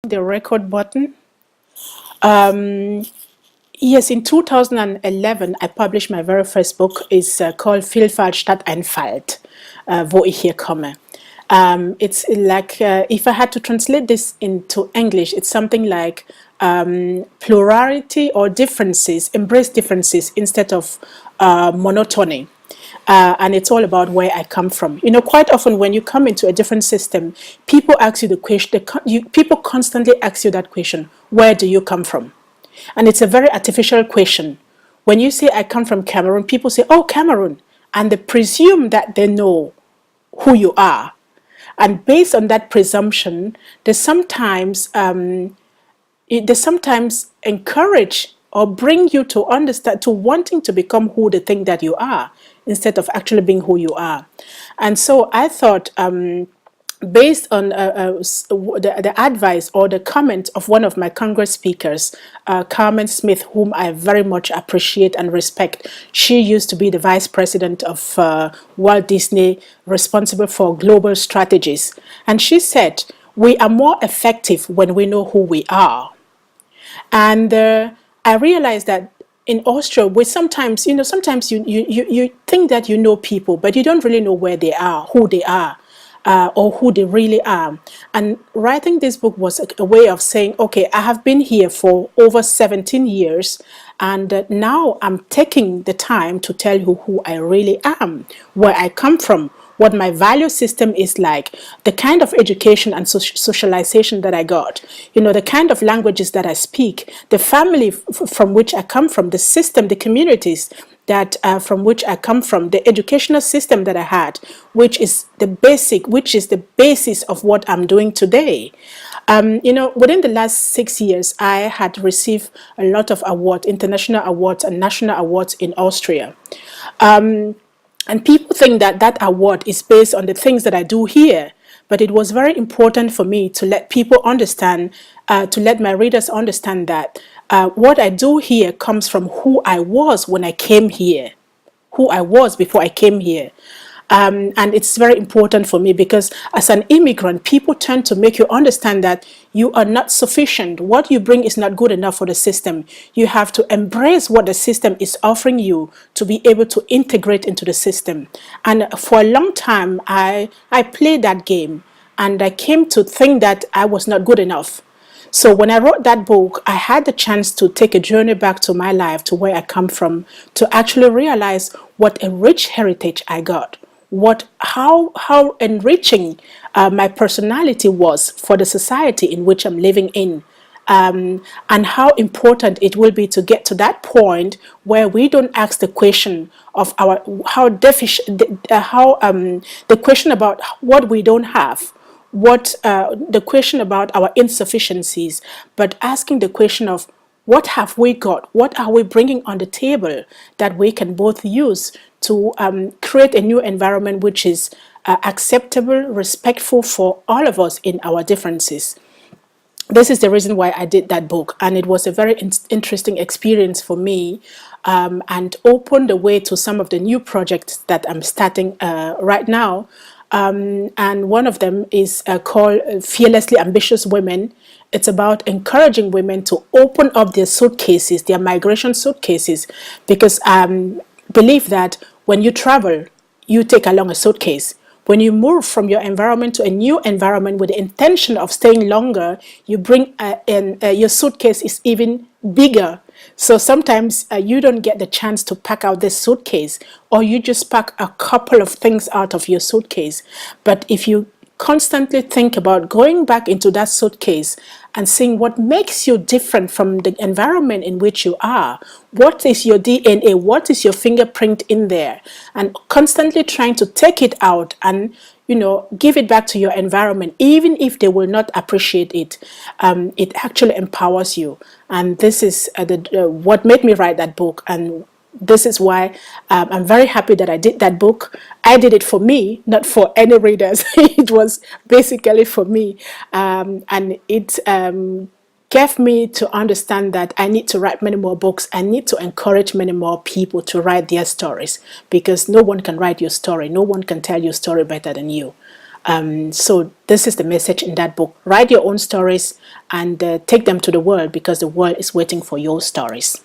The record button. Um, yes, in 2011, I published my very first book. It's called Vielfalt, statt, Einfalt, wo ich herkomme. It's like, if I had to translate this into English, it's something like plurality or differences, embrace differences instead of monotony. And it's all about where I come from. You know, quite often when you come into a different system, people ask you the question, people constantly ask you that question, where do you come from? And it's a very artificial question. When you say, I come from Cameroon, people say, oh, Cameroon. And they presume that they know who you are. And based on that presumption, they sometimes encourage or bring you to understand, to wanting to become who they think that you are, instead of actually being who you are. And so I thought, based on the advice or the comment of one of my Congress speakers, Carmen Smith, whom I very much appreciate and respect. She used to be the vice president of Walt Disney, responsible for global strategies. And she said, we are more effective when we know who we are. And I realized that in Austria, we sometimes, sometimes you think that you know people, but you don't really know where they are, who they are, or who they really are. And writing this book was a way of saying, okay, I have been here for over 17 years, and now I'm taking the time to tell you who I really am, where I come from, what my value system is like, the kind of education and socialization that I got, the kind of languages that I speak, the family from which I come from, the system, the communities that from which I come from, the educational system that I had, which is the basis of what I'm doing today. Within the last 6 years, I had received a lot of awards, international awards and national awards in Austria. And people think that that award is based on the things that I do here. But it was very important for me to let people understand, to let my readers understand that what I do here comes from who I was when I came here, who I was before I came here. And it's very important for me because as an immigrant, people tend to make you understand that you are not sufficient. What you bring is not good enough for the system. You have to embrace what the system is offering you to be able to integrate into the system. And for a long time, I played that game, and I came to think that I was not good enough. So when I wrote that book, I had the chance to take a journey back to my life, to where I come from, to actually realize what a rich heritage I got. How enriching my personality was for the society in which I'm living in, and how important it will be to get to that point where we don't ask the question of the question about what we don't have, the question about our insufficiencies, but asking the question of what have we got? What are we bringing on the table that we can both use to create a new environment which is acceptable, respectful for all of us in our differences? This is the reason why I did that book, and it was a very interesting experience for me, and opened the way to some of the new projects that I'm starting right now. And one of them is called Fearlessly Ambitious Women. It's about encouraging women to open up their suitcases, their migration suitcases, because I believe that when you travel, you take along a suitcase. When you move from your environment to a new environment with the intention of staying longer, you bring your suitcase is even bigger. So sometimes you don't get the chance to pack out this suitcase, or you just pack a couple of things out of your suitcase. But if you constantly think about going back into that suitcase and seeing what makes you different from the environment in which you are, what is your DNA, what is your fingerprint in there, and constantly trying to take it out and give it back to your environment, even if they will not appreciate it, it actually empowers you. And this is what made me write that book. And this is why I'm very happy that I did that book. I did it for me, not for any readers. It was basically for me. And it gave me to understand that I need to write many more books. I need to encourage many more people to write their stories, because no one can write your story. No one can tell your story better than you. So this is the message in that book. Write your own stories and take them to the world, because the world is waiting for your stories.